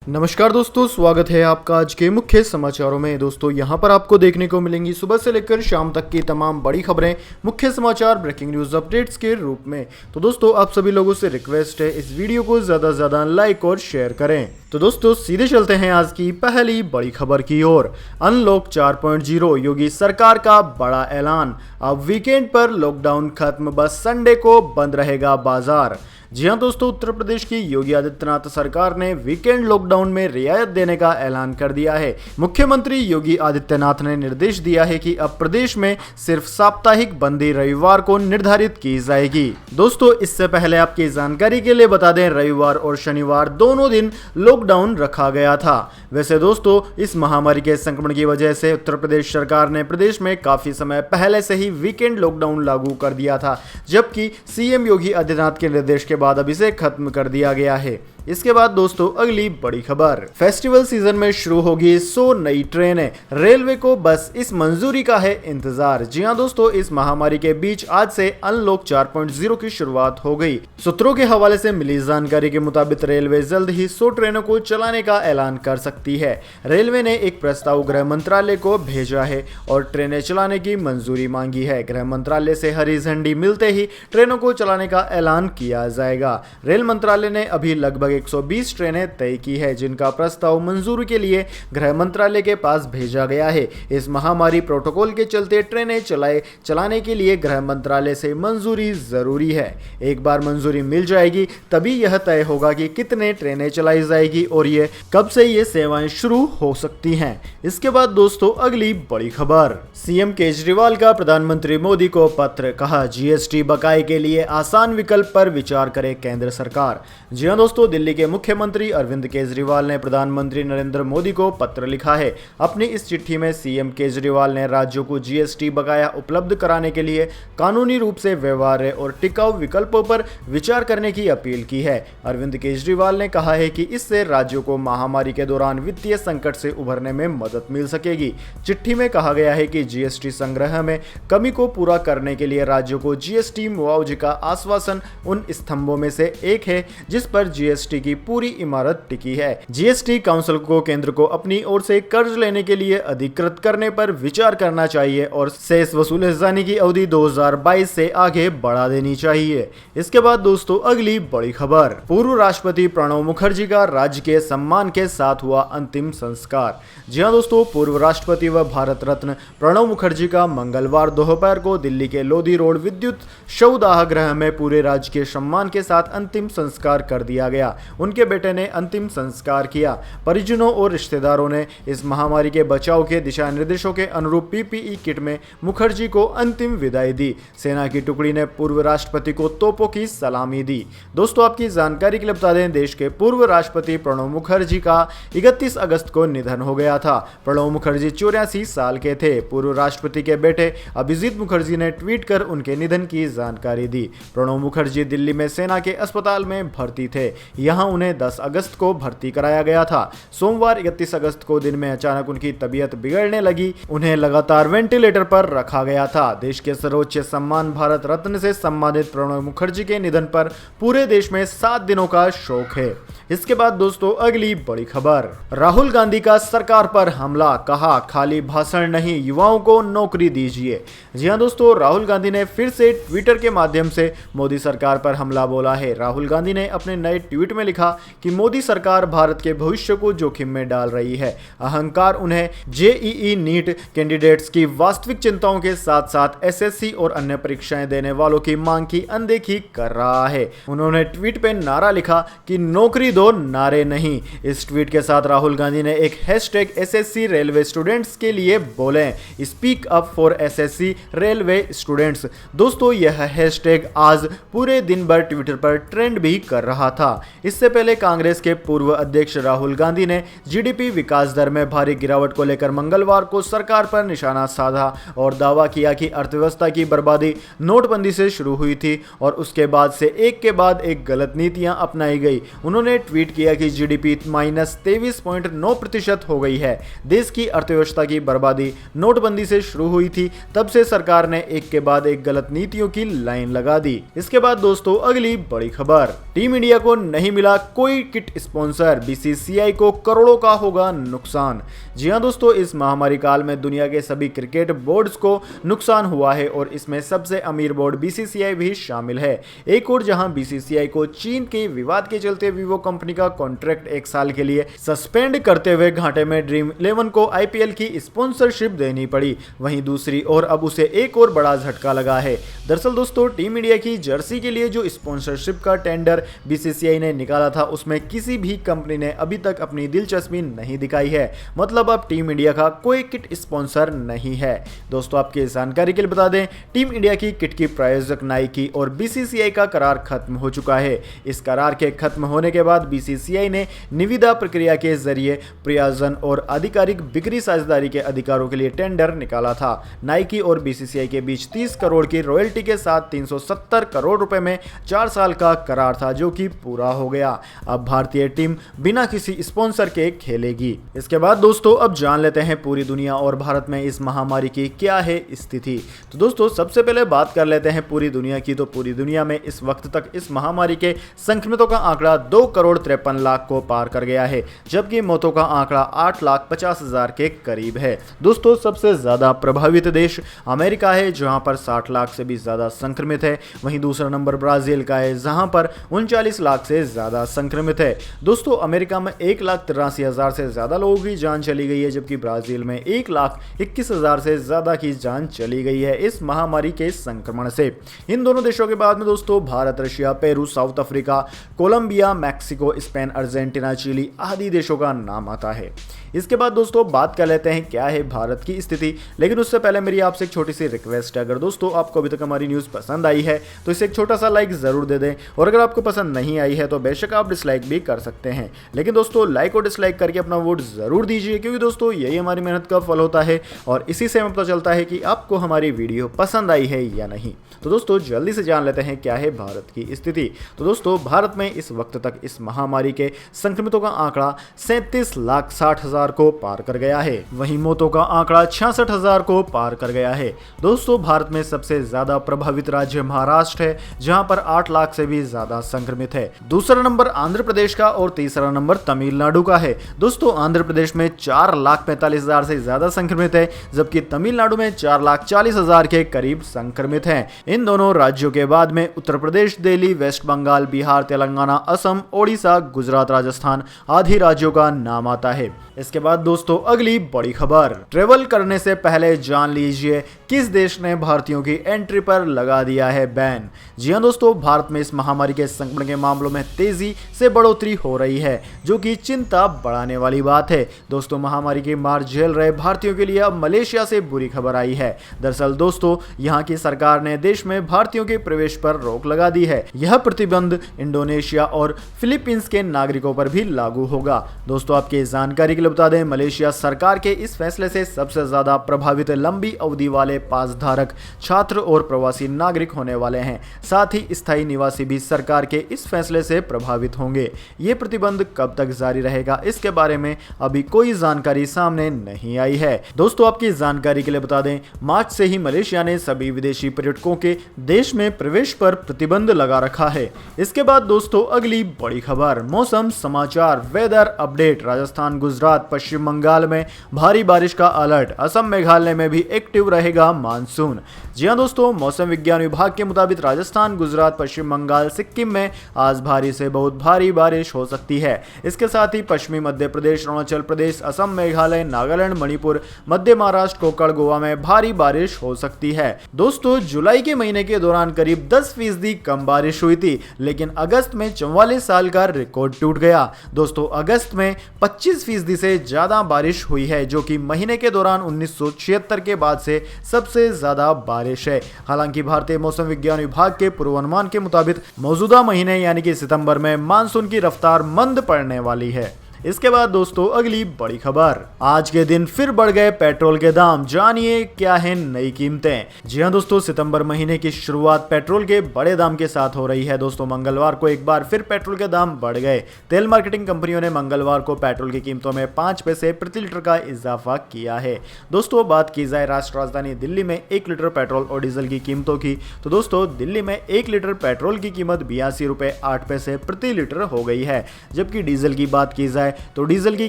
नमस्कार दोस्तों, स्वागत है आपका आज के मुख्य समाचारों में। दोस्तों यहां पर आपको देखने को मिलेंगी सुबह से लेकर शाम तक की तमाम बड़ी खबरें, मुख्य समाचार, ब्रेकिंग न्यूज अपडेट्स के रूप में। तो दोस्तों आप सभी लोगों से रिक्वेस्ट है, इस वीडियो को ज्यादा से ज्यादा लाइक और शेयर करें। तो दोस्तों सीधे चलते हैं आज की पहली बड़ी खबर की ओर। अनलॉक 4.0, योगी सरकार का बड़ा ऐलान। अब वीकेंड पर लॉकडाउन खत्म, बस संडे को बंद रहेगा बाजार। जी हां दोस्तों, उत्तर प्रदेश की योगी आदित्यनाथ सरकार ने वीकेंड लॉकडाउन में रियायत देने का ऐलान कर दिया है। मुख्यमंत्री योगी आदित्यनाथ ने निर्देश दिया है कि अब प्रदेश में सिर्फ साप्ताहिक बंदी रविवार को निर्धारित की जाएगी। दोस्तों इससे पहले आपकी जानकारी के लिए बता दें, रविवार और शनिवार दोनों दिन लॉकडाउन रखा गया था। वैसे दोस्तों इस महामारी के संक्रमण की वजह से उत्तर प्रदेश सरकार ने प्रदेश में काफी समय पहले से ही वीकेंड लॉकडाउन लागू कर दिया था, जबकि सीएम योगी आदित्यनाथ के निर्देश के बाद अब इसे खत्म कर दिया गया है। इसके बाद दोस्तों अगली बड़ी खबर, फेस्टिवल सीजन में शुरू होगी 100 नई ट्रेनें, रेलवे को बस इस मंजूरी का है इंतजार। जी हां दोस्तों, इस महामारी के बीच आज से अनलॉक 4.0 की शुरुआत हो गई। सूत्रों के हवाले से मिली जानकारी के मुताबिक रेलवे जल्द ही 100 ट्रेनों को चलाने का ऐलान कर सकती है। रेलवे ने एक प्रस्ताव गृह मंत्रालय को भेजा है और ट्रेनें चलाने की मंजूरी मांगी है। गृह मंत्रालय से हरी झंडी मिलते ही ट्रेनों को चलाने का ऐलान किया जाएगा। रेल मंत्रालय ने अभी लगभग 120 ट्रेनें तय की है, जिनका प्रस्ताव मंजूरी के लिए गृह मंत्रालय के पास भेजा गया है। इस महामारी प्रोटोकॉल के चलते ट्रेनें चलाने के लिए गृह मंत्रालय से मंजूरी जरूरी है। एक बार मंजूरी मिल जाएगी तभी यह तय होगा कि कितने ट्रेनें चलाई जाएगी और ये कब से ये सेवाएं शुरू हो सकती हैं। इसके बाद दोस्तों अगली बड़ी खबर, सीएम केजरीवाल का प्रधानमंत्री मोदी को पत्र, कहा जीएसटी बकाये के लिए आसान विकल्प पर विचार करे केंद्र सरकार। जी हां दोस्तों, दिल्ली के मुख्यमंत्री अरविंद केजरीवाल ने प्रधानमंत्री नरेंद्र मोदी को पत्र लिखा है। अपनी इस चिट्ठी में सीएम केजरीवाल ने राज्यों को जीएसटी बकाया उपलब्ध कराने के लिए कानूनी रूप से व्यवहार्य और टिकाऊ विकल्पों पर विचार करने की अपील की है। अरविंद केजरीवाल ने कहा है कि इससे राज्यों को महामारी के दौरान वित्तीय संकट से उभरने में मदद मिल सकेगी। चिट्ठी में कहा गया है कि जीएसटी संग्रह में कमी को पूरा करने के लिए राज्यों को जीएसटी मुआवजे का आश्वासन उन स्तंभों में से एक है जिस पर जीएसटी की पूरी इमारत टिकी है। जीएसटी काउंसिल को केंद्र को अपनी ओर से कर्ज लेने के लिए अधिकृत करने पर विचार करना चाहिए और शेष वसूले जाने की अवधि 2022 से आगे बढ़ा देनी चाहिए। इसके बाद दोस्तों अगली बड़ी खबर, पूर्व राष्ट्रपति प्रणब मुखर्जी का राजकीय सम्मान के साथ हुआ अंतिम संस्कार। जी हां दोस्तों, पूर्व राष्ट्रपति व भारत रत्न प्रणब मुखर्जी का मंगलवार दोपहर को दिल्ली के लोधी रोड विद्युत शवदाह गृह में पूरे राजकीय सम्मान के साथ अंतिम संस्कार कर दिया गया। उनके बेटे ने अंतिम संस्कार किया। परिजनों और रिश्तेदारों ने इस महामारी के बचाव के दिशा निर्देशों के अनुरूप पीपीई किट में मुखर्जी को अंतिम विदाई दी। सेना की टुकड़ी ने पूर्व राष्ट्रपति को तोपों की सलामी दी। दोस्तों आपकी जानकारी के लिए बता दें, देश के पूर्व राष्ट्रपति प्रणब मुखर्जी का 31 अगस्त को निधन हो गया था। प्रणब मुखर्जी 84 साल के थे। पूर्व राष्ट्रपति के बेटे अभिजीत मुखर्जी ने ट्वीट कर उनके निधन की जानकारी दी। प्रणब मुखर्जी दिल्ली में सेना के अस्पताल में भर्ती थे। यहां उन्हें 10 अगस्त को भर्ती कराया गया था। सोमवार 31 अगस्त को दिन में अचानक उनकी तबीयत बिगड़ने लगी। उन्हें लगातार वेंटिलेटर पर रखा गया था। देश के सर्वोच्च सम्मान भारत रत्न से सम्मानित प्रणब मुखर्जी के निधन पर पूरे देश में 7 दिनों का शोक है। इसके बाद दोस्तों अगली बड़ी खबर, राहुल गांधी का सरकार पर हमला, कहा खाली भाषण नहीं, युवाओं को नौकरी दीजिए। जी हां दोस्तों, राहुल गांधी ने फिर से ट्विटर के माध्यम से मोदी सरकार पर हमला बोला है। राहुल गांधी ने अपने नए ट्वीट में लिखा कि मोदी सरकार भारत के भविष्य को जोखिम में डाल रही है। अहंकार उन्हें जेईई नीट कैंडिडेट्स की वास्तविक चिंताओं के साथ साथ एसएससी और अन्य परीक्षाएं देने वालों की मांग की अनदेखी कर रहा है। उन्होंने ट्वीट पे नारा लिखा कि नौकरी दो, नारे नहीं। इस ट्वीट के साथ राहुल गांधी ने एक हैशटैग एसएससी रेलवे स्टूडेंट्स के लिए बोले, speak up for SSC railway students. दोस्तों यह हैशटैग आज पूरे दिन भर ट्विटर पर ट्रेंड भी कर रहा था। इससे पहले कांग्रेस के पूर्व अध्यक्ष राहुल गांधी ने जीडीपी विकास दर में भारी गिरावट को लेकर मंगलवार को सरकार पर निशाना साधा और दावा किया कि अर्थव्यवस्था की बर्बादी नोटबंदी से शुरू हुई थी और उसके बाद से एक के बाद एक गलत नीतियां अपनाई गई। उन्होंने ट्वीट किया कि जीडीपी -23.9% हो गई है। देश की अर्थव्यवस्था की बर्बादी नोटबंदी से शुरू हुई थी, तब से सरकार ने एक के बाद एक गलत नीतियों की लाइन लगा दी। इसके बाद दोस्तों अगली बड़ी खबर, टीम इंडिया को नहीं मिला कोई किट स्पॉन्सर, बीसीसीआई को करोड़ों का होगा नुकसान। जी हां दोस्तों, इस महामारी काल में दुनिया के सभी क्रिकेट बोर्ड्स को नुकसान हुआ है और इसमें सबसे अमीर बोर्ड बीसीसीआई भी शामिल है। एक और जहां बीसीसीआई को चीन के विवाद के चलते वीवो कंपनी का कॉन्ट्रैक्ट 1 साल के लिए सस्पेंड करते हुए घाटे में ड्रीम 11 को आईपीएल की स्पॉन्सरशिप देनी पड़ी, वहीं दूसरी ओर अब उसे एक और बड़ा झटका लगा है। दरअसल दोस्तों, टीम इंडिया की जर्सी के लिए जो स्पॉन्सरशिप का टेंडर बीसीसीआई ने निकाला था उसमें किसी भी कंपनी ने अभी तक अपनी दिलचस्पी नहीं दिखाई है। मतलब अब टीम इंडिया का कोई किट स्पॉन्सर नहीं है। दोस्तों, आपकी जानकारी के लिए बता दें, टीम इंडिया की किट की प्रायोजक नाइकी और बीसीसीआई का करार खत्म हो चुका है। इस करार के खत्म होने के बाद बीसीसीआई ने निविदा प्रक्रिया के जरिए प्रयोजन और आधिकारिक बिक्री साझेदारी के अधिकारों के लिए टेंडर निकाला था। नाइकी और बीसीसीआई के बीच 30 करोड़ की रॉयल्टी के साथ 370 करोड़ रुपए में 4 साल का करार था, जो कि पूरा हो गया। अब भारतीय टीम बिना किसी स्पॉन्सर के खेलेगी। इसके बाद दोस्तों, अब जान लेते हैं पूरी दुनिया और भारत में इस महामारी की क्या है स्थिति। तो दोस्तों, सबसे पहले बात कर लेते हैं पूरी दुनिया की। तो पूरी दुनिया में इस वक्त तक इस महामारी के संक्रमितों का आंकड़ा 2,53,00,000 को पार कर गया है, जबकि मौतों का आंकड़ा 8,50,000 के करीब है। दोस्तों, सबसे ज्यादा प्रभावित देश अमेरिका है, जहां पर 60 लाख से भी ज्यादा संक्रमित है। वहीं दूसरा नंबर ब्राजील का है, जहां पर 39 लाख से ज्यादा संक्रमित है। दोस्तों, अमेरिका में 1,83,000 से ज्यादा लोगों की जान चली गई है, जबकि ब्राजील में 1,21,000 से ज्यादा की जान चली गई है इस महामारी के संक्रमण से। इन दोनों देशों के बाद में दोस्तों Bharat, Russia, Peru, South Africa, Colombia, Mexico, Spain, Argentina, Chile आदि देशों का नाम आता है। इसके बाद दोस्तों बात कर लेते हैं क्या है भारत की स्थिति, लेकिन उससे पहले मेरी आपसे एक छोटी सी रिक्वेस्ट है। अगर दोस्तों आपको अभी तक हमारी न्यूज़ पसंद आई है तो इसे एक छोटा सा लाइक ज़रूर दे दें, और अगर आपको पसंद नहीं आई है तो बेशक आप डिसलाइक भी कर सकते हैं, लेकिन दोस्तों लाइक और डिसलाइक करके अपना वोट ज़रूर दीजिए, क्योंकि दोस्तों यही हमारी मेहनत का फल होता है और इसी से हमें पता चलता है कि आपको हमारी वीडियो पसंद आई है या नहीं। तो दोस्तों जल्दी से जान लेते हैं क्या है भारत की स्थिति। तो दोस्तों, भारत में इस वक्त तक इस महामारी के संक्रमितों का आंकड़ा 37,60,000 को पार कर गया है। वहीं मौतों का आंकड़ा 66,000 को पार कर गया है। दोस्तों, भारत में सबसे ज्यादा प्रभावित राज्य महाराष्ट्र है, जहां पर 8 लाख से भी ज्यादा संक्रमित है। दूसरा नंबर आंध्र प्रदेश का और तीसरा नंबर तमिलनाडु का है। दोस्तों, आंध्र प्रदेश में 4,45,000 से ज्यादा संक्रमित है, जबकि तमिलनाडु में 4,40,000 के करीब संक्रमित हैं। इन दोनों राज्यों के बाद में उत्तर प्रदेश, दिल्ली, वेस्ट बंगाल, बिहार, तेलंगाना, असम, ओडिशा, गुजरात, राजस्थान आदि राज्यों का नाम आता है। इसके बाद दोस्तों अगली बड़ी खबर, ट्रेवल करने से पहले जान लीजिए किस देश ने भारतीयों की एंट्री पर लगा दिया है बैन। जी हां दोस्तों, भारत में इस महामारी के संक्रमण के मामलों में तेजी से बढ़ोतरी हो रही है, जो कि चिंता बढ़ाने वाली बात है। दोस्तों, महामारी की मार झेल रहे भारतीयों के लिए अब मलेशिया से बुरी खबर आई है। दरअसल दोस्तों, यहां की सरकार ने देश में भारतीयों के प्रवेश पर रोक लगा दी है। यह प्रतिबंध इंडोनेशिया और फिलीपींस के नागरिकों पर भी लागू होगा। दोस्तों, आपकी जानकारी के लिए बता दें, मलेशिया सरकार के इस फैसले से सबसे ज्यादा प्रभावित लंबी अवधि वाले पास धारक छात्र और प्रवासी नागरिक होने वाले हैं। साथ ही स्थायी निवासी भी सरकार के इस फैसले से प्रभावित होंगे। ये प्रतिबंध कब तक जारी रहेगा, इसके बारे में अभी कोई जानकारी सामने नहीं आई है। दोस्तों, आपकी जानकारी के लिए बता दें, मार्च से ही मलेशिया ने सभी विदेशी पर्यटकों के देश में प्रवेश पर प्रतिबंध लगा रखा है। इसके बाद दोस्तों अगली बड़ी खबर, मौसम समाचार, वेदर अपडेट। राजस्थान, गुजरात, पश्चिम बंगाल में भारी बारिश का अलर्ट। असम, मेघालय में भी एक्टिव रहेगा मानसून। जी हां दोस्तों, मौसम विज्ञान विभाग के मुताबिक राजस्थान, गुजरात, पश्चिम बंगाल, सिक्किम में आज भारी से बहुत भारी बारिश हो सकती है। इसके साथ ही पश्चिमी मध्य प्रदेश, अरुणाचल प्रदेश, असम, मेघालय, नागालैंड, मणिपुर, मध्य महाराष्ट्र, कोकण, गोवा में भारी बारिश हो सकती है। दोस्तों, जुलाई के महीने के दौरान करीब 10% कम बारिश हुई थी, लेकिन अगस्त में 44 साल का रिकॉर्ड टूट गया। दोस्तों, अगस्त में 25% से ज्यादा बारिश हुई है, जो कि महीने के दौरान 1976 के बाद से सबसे ज्यादा बारिश है। हालांकि भारतीय मौसम विज्ञान विभाग के पूर्वानुमान के मुताबिक मौजूदा महीने यानी कि सितंबर में मानसून की रफ्तार मंद पड़ने वाली है। इसके बाद दोस्तों अगली बड़ी खबर, आज के दिन फिर बढ़ गए पेट्रोल के दाम, जानिए क्या है नई कीमतें। जी हां दोस्तों, सितंबर महीने की शुरुआत पेट्रोल के बड़े दाम के साथ हो रही है। दोस्तों मंगलवार को एक बार फिर पेट्रोल के दाम बढ़ गए। तेल मार्केटिंग कंपनियों ने मंगलवार को पेट्रोल की कीमतों में 5 पैसे प्रति लीटर का इजाफा किया है। दोस्तों बात की जाए राष्ट्र राजधानी दिल्ली में 1 लीटर पेट्रोल और डीजल की कीमतों की, तो दोस्तों दिल्ली में 1 लीटर पेट्रोल की कीमत 82 रुपए 8 पैसे प्रति लीटर हो गई है। जबकि डीजल की बात की जाए तो डीजल की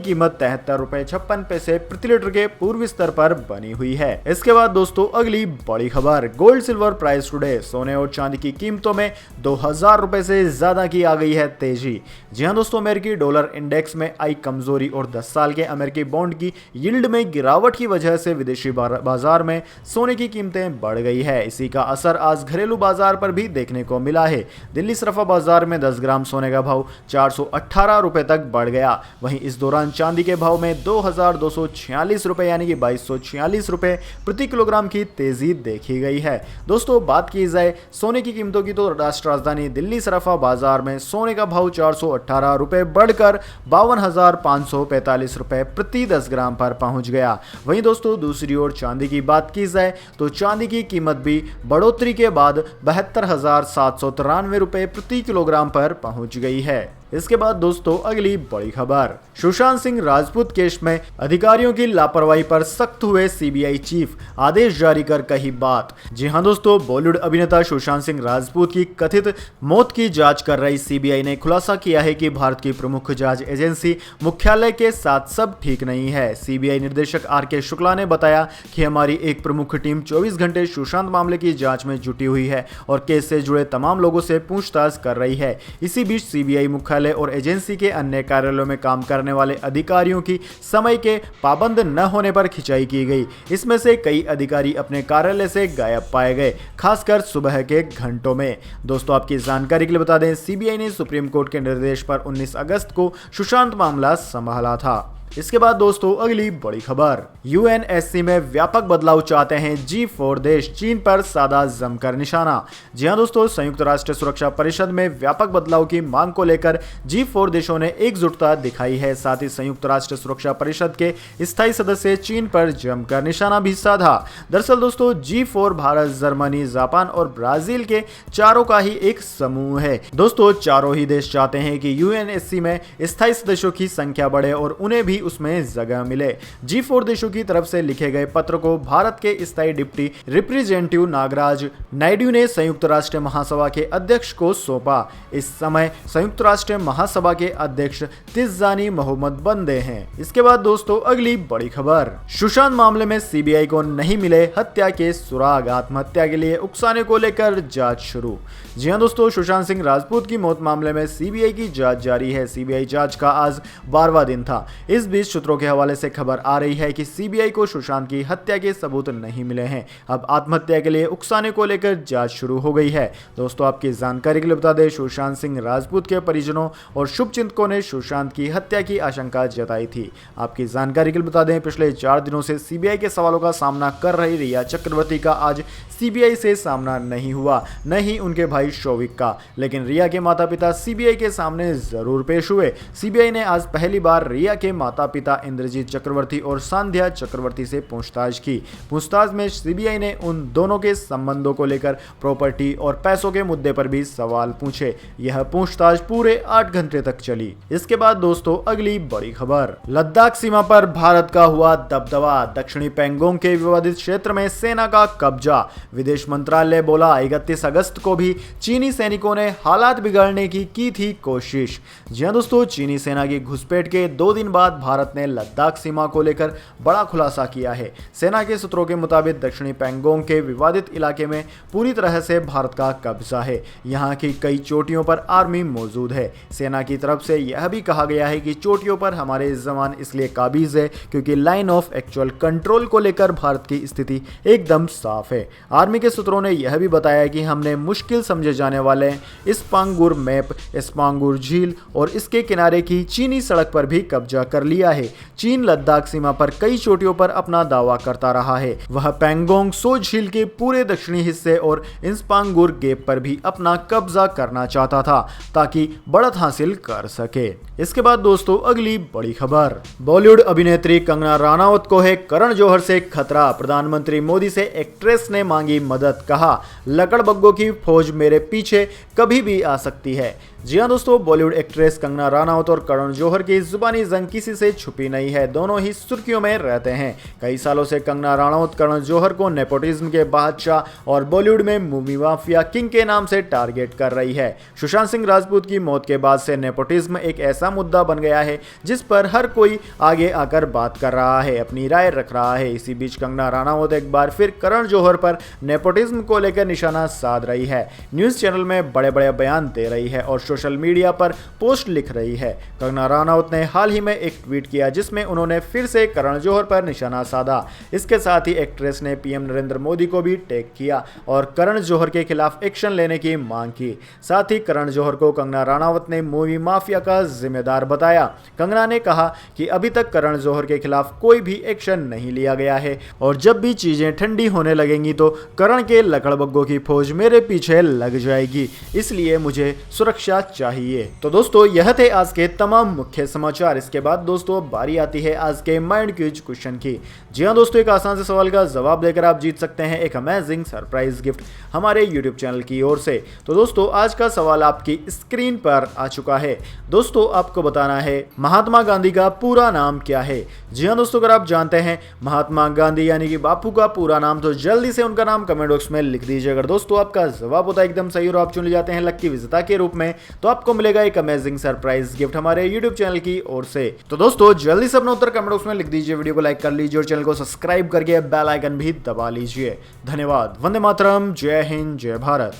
कीमत 73 रुपए 56 पैसे प्रति लीटर के पूर्व स्तर पर बनी हुई है। इसके बाद दोस्तों अगली बड़ी खबर, गोल्ड सिल्वर प्राइस टुडे, सोने और चांदी की कीमतों में 2000 रुपए से ज्यादा की आ गई है तेजी। जी हां दोस्तों, अमेरिकी डॉलर इंडेक्स में आई कमजोरी और 10 साल के अमेरिकी बॉन्ड की यील्ड में गिरावट की वजह से विदेशी बाजार में सोने की कीमतें बढ़ गई है। इसी का असर आज घरेलू बाजार पर भी देखने को मिला है। दिल्ली सराफा बाजार में 10 ग्राम सोने का भाव 418 रुपए तक बढ़ गया। वहीं इस दौरान चांदी के भाव में 2246 रुपए यानी कि 2246 रुपए प्रति किलोग्राम की तेजी देखी गई है। दोस्तों बात की जाए सोने की कीमतों की तो राष्ट्र राजधानी दिल्ली सराफा बाजार में सोने का भाव 418 रुपए बढ़कर 52,545 रुपए प्रति 10 ग्राम पर पहुंच गया। वहीं दोस्तों दूसरी ओर चांदी की बात की जाए तो चांदी की कीमत भी बढ़ोतरी के बाद 72,793 रुपए प्रति किलोग्राम पर पहुंच गई है। इसके बाद दोस्तों अगली बड़ी खबर, सुशांत सिंह राजपूत केस में अधिकारियों की लापरवाही पर सख्त हुए सीबीआई चीफ, आदेश जारी कर कही बात। जी हां दोस्तों, बॉलीवुड अभिनेता सुशांत सिंह राजपूत की कथित मौत की जांच कर रही सीबीआई ने खुलासा किया है कि भारत की प्रमुख जांच एजेंसी मुख्यालय के साथ सब ठीक नहीं है। सीबीआई निदेशक आर.के. शुक्ला ने बताया कि हमारी एक प्रमुख टीम 24 घंटे सुशांत मामले की जांच में जुटी हुई है और केस से जुड़े तमाम लोगों से पूछताछ कर रही है। इसी बीच सीबीआई मुख्यालय और एजेंसी के अन्य कार्यालयों में काम करने वाले अधिकारियों की समय के पाबंद न होने पर खिंचाई की गई। इसमें से कई अधिकारी अपने कार्यालय से गायब पाए गए, खासकर सुबह के घंटों में। दोस्तों आपकी जानकारी के लिए बता दें, सीबीआई ने सुप्रीम कोर्ट के निर्देश पर 19 अगस्त को सुशांत मामला संभाला था। इसके बाद दोस्तों अगली बड़ी खबर, यूएनएससी में व्यापक बदलाव चाहते हैं G4 देश, चीन पर साधा जमकर निशाना। जी हां दोस्तों, संयुक्त राष्ट्र सुरक्षा परिषद में व्यापक बदलाव की मांग को लेकर G4 देशों ने एकजुटता दिखाई है। साथ ही संयुक्त राष्ट्र सुरक्षा परिषद के स्थायी सदस्य चीन पर जमकर निशाना भी साधा। दरअसल दोस्तों G4 भारत, जर्मनी, जापान और ब्राजील के चारों का ही एक समूह है। दोस्तों चारों ही देश चाहते हैं कि यूएनएससी में स्थायी सदस्यों की संख्या बढ़े और उन्हें भी उसमें जगह मिले। G4 देशों की तरफ से लिखे गए पत्र को भारत के स्थायी डिप्टी रिप्रेजेंटेटिव नागराज नायडू ने संयुक्त राष्ट्र महासभा के अध्यक्ष को सौंपा। इस समय संयुक्त राष्ट्र महासभा के अध्यक्ष तिजानी मोहम्मद बंदे हैं। इसके बाद दोस्तों अगली बड़ी खबर, सुशांत मामले में सीबीआई को नहीं मिले हत्या के सुराग, आत्महत्या के लिए उकसाने को लेकर जांच शुरू। जी हां दोस्तों, सुशांत सिंह राजपूत की मौत मामले में सीबीआई की जांच जारी है। सीबीआई जांच का आज 12वां दिन था। इस बीच सूत्रों के हवाले से खबर आ रही है कि सीबीआई को सुशांत की हत्या के सबूत नहीं मिले हैं। अब आत्महत्या के लिए उकसाने को लेकर जांच शुरू हो गई है। दोस्तों आपकी जानकारी के लिए बता दें, सुशांत सिंह राजपूत के परिजनों और शुभचिंतकों ने सुशांत की हत्या की आशंका जताई थी। आपकी जानकारी के लिए बता दें, पिछले 4 दिनों से सीबीआई के सवालों का सामना कर रही रिया चक्रवर्ती का आज सीबीआई से सामना नहीं हुआ, न ही उनके भाई शौविक का, लेकिन रिया के माता पिता सीबीआई के सामने जरूर पेश हुए। सीबीआई ने आज पहली बार रिया के माता पिता इंद्रजीत चक्रवर्ती और सांध्या चक्रवर्ती से पूछताछ की। पूछताछ में सीबीआई ने उन दोनों के संबंधों को लेकर प्रॉपर्टी और पैसों के मुद्दे पर भी सवाल पूछे। यह पूछताछ पूरे 8 घंटे तक चली। इसके बाद दोस्तों अगली बड़ी खबर, लद्दाख सीमा पर भारत का हुआ दबदबा, दक्षिणी पैंगोंग के विवादित क्षेत्र में सेना का कब्जा। विदेश मंत्रालय बोला 31 अगस्त को भी चीनी सैनिकों ने हालात बिगाड़ने की थी कोशिश। जी हां दोस्तों, चीनी सेना की घुसपैठ के 2 दिन बाद भारत ने लद्दाख सीमा को लेकर बड़ा खुलासा किया है। सेना के सूत्रों के मुताबिक दक्षिणी पैंगोंग के विवादित इलाके में पूरी तरह से भारत का कब्जा है। यहाँ की कई चोटियों पर आर्मी मौजूद है। सेना की तरफ से यह भी कहा गया है कि चोटियों पर हमारे जवान इसलिए काबिज है क्योंकि लाइन ऑफ एक्चुअल कंट्रोल को लेकर भारत की स्थिति एकदम साफ है। आर्मी के सूत्रों ने यह भी बताया कि हमने मुश्किल समझे जाने वाले स्पांगुर मैप, स्पांगुर झील और इसके किनारे की चीनी सड़क पर भी कब्जा कर लिया है। चीन लद्दाख सीमा पर कई चोटियों पर अपना दावा करता रहा है। वह पैंगोंग सो झील के पूरे दक्षिणी हिस्से और इंस्पांगुर गेप पर भी अपना कब्जा करना चाहता था ताकि बढ़त हासिल कर सके। इसके बाद दोस्तों अगली बड़ी खबर, बॉलीवुड अभिनेत्री कंगना रनावत को है करण जौहर से खतरा। प्रधानमंत्री मोदी से एक्ट्रेस ने मांगी मदद, कहा लकड़बग्गों की फौज मेरे पीछे कभी भी आ सकती है। जी हां दोस्तों, बॉलीवुड एक्ट्रेस कंगना रनावत और करण जौहर की जुबानी जंग किसी से छुपी नहीं है। दोनों ही सुर्खियों में रहते हैं। कई सालों से कंगना रनावत करण जौहर को नेपोटिज्म के बादशाह और बॉलीवुड में मूवी माफिया किंग के नाम से टारगेट कर रही है। सुशांत सिंह राजपूत की मौत के बाद से नेपोटिज्म एक ऐसा मुद्दा बन गया है जिस पर हर कोई आगे आकर बात कर रहा है, अपनी राय रख रहा है। इसी बीच कंगना रनावत एक बार फिर करण जौहर पर नेपोटिज्म को लेकर निशाना साध रही है। न्यूज चैनल में बड़े बड़े बयान दे रही है और सोशल मीडिया पर पोस्ट लिख रही है। कंगना रनावत ने हाल ही में एक ट्वीट किया जिसमें उन्होंने फिर से करण जौहर पर निशाना साधा। इसके साथ ही एक्ट्रेस ने पीएम नरेंद्र मोदी को भी टैग किया और करण जौहर के खिलाफ एक्शन लेने की मांग की। साथ ही करण जौहर को कंगना रनावत ने मूवी माफिया का जिम्मेदार बताया। कंगना ने कहा कि अभी तक करण जौहर के खिलाफ कोई भी एक्शन नहीं लिया गया है और जब भी चीजें ठंडी होने लगेंगी तो करण के लकड़बग्गों की फौज मेरे पीछे लग जाएगी, इसलिए मुझे सुरक्षा चाहिए। तो दोस्तों यह थे आज के तमाम मुख्य समाचार। इसके बाद दोस्तों बारी आती है आज के माइंड क्विज क्वेश्चन की। जी हां दोस्तों, एक आसान से सवाल का जवाब देकर आप जीत सकते हैं एक अमेजिंग सरप्राइज गिफ्ट हमारे यूट्यूब चैनल की ओर से। तो दोस्तों आज का सवाल आपकी स्क्रीन पर आ चुका है। दोस्तों आपको बताना है महात्मा गांधी का पूरा नाम क्या है। जी हां दोस्तों, अगर आप जानते हैं महात्मा गांधी यानी कि बापू का पूरा नाम तो जल्दी से उनका नाम कमेंट बॉक्स में लिख दीजिए। अगर दोस्तों आपका जवाब होता है एकदम सही और आप चुन ले जाते हैं लकी विजेता के रूप में तो आपको मिलेगा एक अमेजिंग सरप्राइज गिफ्ट हमारे यूट्यूब चैनल की ओर से। तो दोस्तों जल्दी से अपना उत्तर कमेंट बॉक्स में लिख दीजिए, वीडियो को लाइक कर लीजिए और चैनल को सब्सक्राइब करके बेल आइकन भी दबा लीजिए। धन्यवाद। वंदे मातरम। जय हिंद, जय भारत।